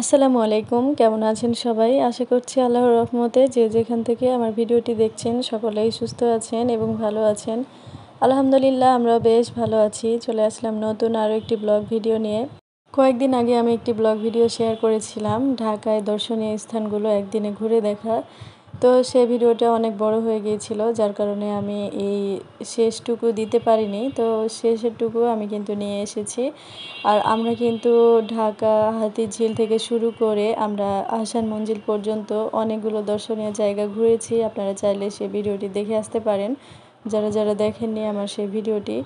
আসসালামু আলাইকুম, কেমন আছেন সবাই? আশা করছি আল্লাহর রহমতে যে যেখান থেকে আমার ভিডিওটি দেখছেন সকলেই সুস্থ আছেন এবং ভালো আছেন। আলহামদুলিল্লাহ আমরাও বেশ ভালো আছি। চলে আসলাম নতুন আরও একটি ব্লগ ভিডিও নিয়ে। কয়েকদিন আগে আমি একটি ব্লগ ভিডিও শেয়ার করেছিলাম ঢাকায় দর্শনীয় স্থানগুলো একদিনে ঘুরে দেখা। তো সেই ভিডিওটা অনেক বড় হয়ে গিয়েছিল, যার কারণে আমি এই শেষটুকু দিতে পারিনি। তো শেষেরটুকু আমি কিন্তু নিয়ে এসেছি। আর আমরা কিন্তু ঢাকা হাতিরঝিল থেকে শুরু করে আমরা আহসান মঞ্জিল পর্যন্ত অনেকগুলো দর্শনীয় জায়গা ঘুরেছি। আপনারা চাইলে সেই ভিডিওটি দেখে আসতে পারেন, যারা যারা দেখেননি আমার সেই ভিডিওটি।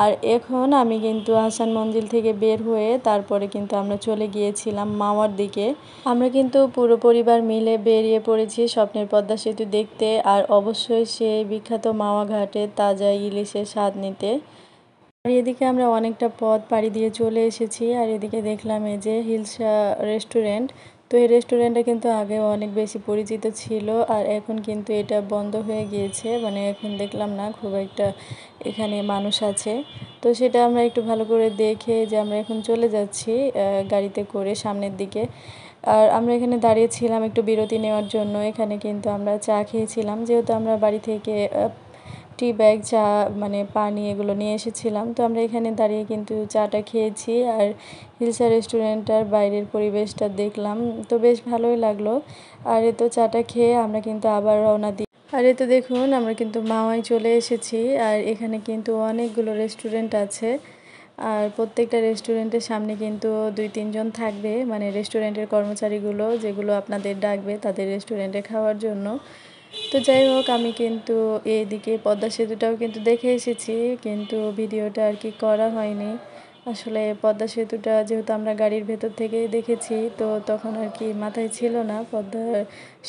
আর এখন আমি কিন্তু আহসান মঞ্জিল থেকে বের হয়ে তারপরে কিন্তু আমরা চলে গিয়েছিলাম মাওয়ার দিকে। আমরা কিন্তু পুরো পরিবার মিলে বেরিয়ে পড়েছি স্বপ্নের পদ্মা সেতু দেখতে, আর অবশ্যই সেই বিখ্যাত মাওয়া ঘাটে তাজা ইলিশের স্বাদ নিতে। আর এদিকে আমরা অনেকটা পথ পাড়ি দিয়ে চলে এসেছি। আর এদিকে দেখলাম এই যে হিলসা রেস্টুরেন্ট। তো এই রেস্টুরেন্টটা কিন্তু আগে অনেক বেশি পরিচিত ছিল, আর এখন কিন্তু এটা বন্ধ হয়ে গিয়েছে। মানে এখন দেখলাম না খুব একটা এখানে মানুষ আছে। তো সেটা আমরা একটু ভালো করে দেখে যে আমরা এখন চলে যাচ্ছি গাড়িতে করে সামনের দিকে। আর আমরা এখানে দাঁড়িয়েছিলাম একটু বিরতি নেওয়ার জন্য। এখানে কিন্তু আমরা চা খেয়েছিলাম, যেহেতু আমরা বাড়ি থেকে টি ব্যাগ, চা মানে পানি এগুলো নিয়ে এসেছিলাম। তো আমরা এখানে দাঁড়িয়ে কিন্তু চাটা খেয়েছি আর হিলসা রেস্টুরেন্টটার বাইরের পরিবেশটা দেখলাম, তো বেশ ভালোই লাগলো। আর এ তো চাটা খেয়ে আমরা কিন্তু আবার রওনা দিই। আর এ তো দেখুন আমরা কিন্তু মাওয়ায় চলে এসেছি। আর এখানে কিন্তু অনেকগুলো রেস্টুরেন্ট আছে, আর প্রত্যেকটা রেস্টুরেন্টের সামনে কিন্তু 2-3 জন থাকবে, মানে রেস্টুরেন্টের কর্মচারীগুলো যেগুলো আপনাদের ডাকবে তাদের রেস্টুরেন্টে খাওয়ার জন্য। তো যাই হোক, আমি কিন্তু এদিকে পদ্মা সেতুটাও কিন্তু দেখে এসেছি, কিন্তু ভিডিওটা আর কি করা হয়নি। আসলে পদ্মা সেতুটা যেহেতু আমরা গাড়ির ভেতর থেকে দেখেছি, তো তখন আর কি মাথায় ছিল না পদ্মা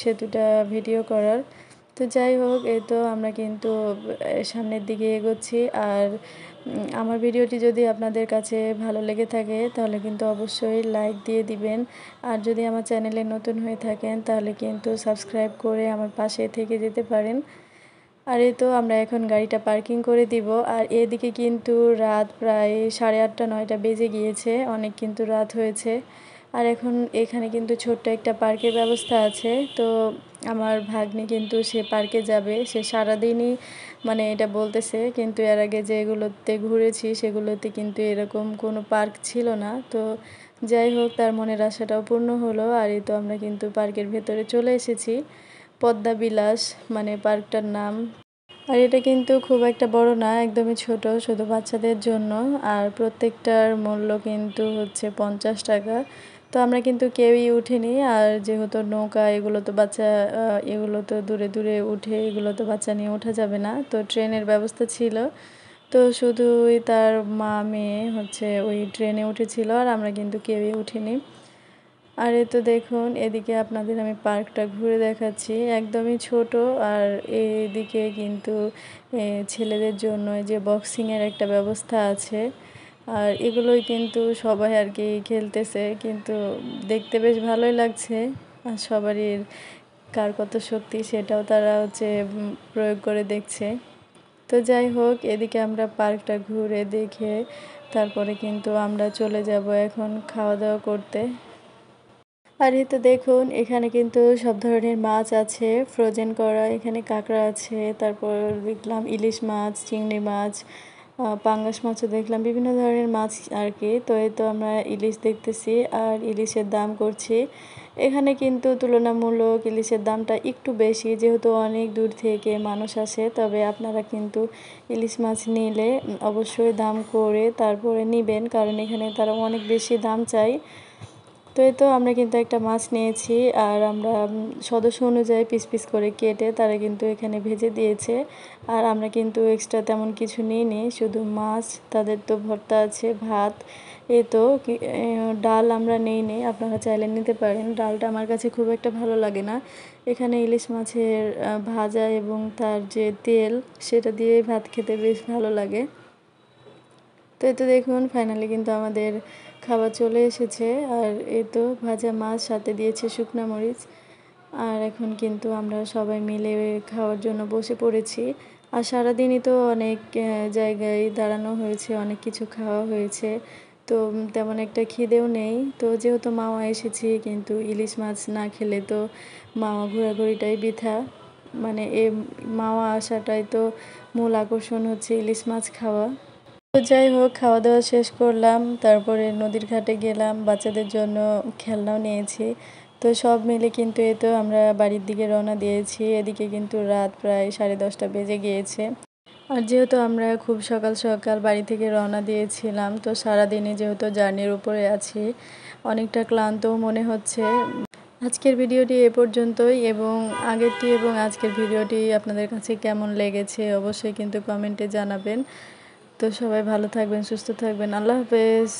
সেতুটা ভিডিও করার। তো যাই হোক, এই তো আমরা কিন্তু সামনের দিকে এগোচ্ছি। আর আমার ভিডিওটি যদি আপনাদের কাছে ভালো লেগে থাকে তাহলে কিন্তু অবশ্যই লাইক দিয়ে দিবেন। আর যদি আমার চ্যানেলে নতুন হয়ে থাকেন তাহলে কিন্তু সাবস্ক্রাইব করে আমার পাশে থেকে যেতে পারেন। আর এই তো আমরা এখন গাড়িটা পার্কিং করে দিব। আর এদিকে কিন্তু রাত প্রায় 8:30-9টা বেজে গিয়েছে, অনেক কিন্তু রাত হয়েছে। আর এখন এখানে কিন্তু ছোট্ট একটা পার্কের ব্যবস্থা আছে। তো আমার ভাগ্নি কিন্তু সে পার্কে যাবে, সে সারাদিনই মানে এটা বলতেছে, কিন্তু এর আগে যেগুলোতে ঘুরেছি সেগুলোতে কিন্তু এরকম কোনো পার্ক ছিল না। তো যাই হোক, তার মনের আশাটাও পূর্ণ হলো। আর এই তো আমরা কিন্তু পার্কের ভেতরে চলে এসেছি। পদ্মা বিলাস মানে পার্কটার নাম। আর এটা কিন্তু খুব একটা বড় না, একদমই ছোট, শুধু বাচ্চাদের জন্য। আর প্রত্যেকটার মূল্য কিন্তু হচ্ছে 50 টাকা। তো আমরা কিন্তু কেউই উঠিনি। আর যেহেতু নৌকা এগুলো তো বাচ্চা এগুলো তো দূরে দূরে উঠে, এগুলো তো বাচ্চা নিয়ে ওঠা যাবে না। তো ট্রেনের ব্যবস্থা ছিল, তো শুধুই তার মা মেয়ে হচ্ছে ওই ট্রেনে উঠেছিল, আর আমরা কিন্তু কেউই উঠিনি। আর এই তো দেখুন এদিকে আপনাদের আমি পার্কটা ঘুরে দেখাচ্ছি, একদমই ছোট। আর এইদিকে কিন্তু ছেলেদের জন্য যে বক্সিংয়ের একটা ব্যবস্থা আছে। আর এগুলোই কিন্তু সবাই আর কি খেলতেছে, কিন্তু দেখতে বেশ ভালোই লাগছে। আর সবারই কার কত শক্তি সেটাও তারা হচ্ছে প্রয়োগ করে দেখছে। তো যাই হোক, এদিকে আমরা পার্কটা ঘুরে দেখে তারপরে কিন্তু আমরা চলে যাব এখন খাওয়া দাওয়া করতে। আর এই তো দেখুন এখানে কিন্তু সব ধরনের মাছ আছে ফ্রোজেন করা। এখানে কাঁকড়া আছে, তারপর দেখলাম ইলিশ মাছ, চিংড়ি মাছ, পাঙ্গাস মাছও দেখলাম, বিভিন্ন ধরনের মাছ আর কি। তো এই তো আমরা ইলিশ দেখতেছি আর ইলিশের দাম করছি। এখানে কিন্তু তুলনামূলক ইলিশের দামটা একটু বেশি, যেহেতু অনেক দূর থেকে মানুষ আসে। তবে আপনারা কিন্তু ইলিশ মাছ নিলে অবশ্যই দাম করে তারপরে নিবেন, কারণ এখানে তারা অনেক বেশি দাম চায়। তো এই তো আমরা কিন্তু একটা মাছ নিয়েছি, আর আমরা সদস্য অনুযায়ী পিস পিস করে কেটে তারা কিন্তু এখানে ভেজে দিয়েছে। আর আমরা কিন্তু এক্সট্রা তেমন কিছু নিইনি, শুধু মাছ, তাদের তো ভর্তা আছে, ভাত। এই তো ডাল আমরা নিইনি, আপনারা চাইলে নিতে পারেন। ডালটা আমার কাছে খুব একটা ভালো লাগে না। এখানে ইলিশ মাছের ভাজা এবং তার যে তেল, সেটা দিয়েই ভাত খেতে বেশ ভালো লাগে। তো এই তো দেখুন ফাইনালি কিন্তু আমাদের খাবার চলে এসেছে। আর এই তো ভাজা মাছ, সাথে দিয়েছে শুকনো মরিচ। আর এখন কিন্তু আমরা সবাই মিলে খাওয়ার জন্য বসে পড়েছি। আর সারাদিনই তো অনেক জায়গায় দাঁড়ানো হয়েছে, অনেক কিছু খাওয়া হয়েছে। তো তেমন একটা খিদেও নেই। তো যেহেতু মাওয়া এসেছি, কিন্তু ইলিশ মাছ না খেলে তো মাওয়া ঘোরাঘুরিটাই বৃথা। মানে মাওয়া আসাটাই তো মূল আকর্ষণ হচ্ছে ইলিশ মাছ খাওয়া। তো যাই হোক, খাওয়া দাওয়া শেষ করলাম, তারপরে নদীর ঘাটে গেলাম, বাচ্চাদের জন্য খেলনাও নিয়েছি। তো সব মিলে কিন্তু এই তো আমরা বাড়ির দিকে রওনা দিয়েছি। এদিকে কিন্তু রাত প্রায় 10:30 বেজে গিয়েছে। আর যেহেতু আমরা খুব সকাল সকাল বাড়ি থেকে রওনা দিয়েছিলাম, তো সারাদিনই যেহেতু জার্নির উপরে আছি, অনেকটা ক্লান্তও মনে হচ্ছে। আজকের ভিডিওটি এ পর্যন্তই, এবং আগেরটি এবং আজকের ভিডিওটি আপনাদের কাছে কেমন লেগেছে অবশ্যই কিন্তু কমেন্টে জানাবেন। তো সবাই ভালো থাকবেন, সুস্থ থাকবেন। আল্লাহ হাফেজ।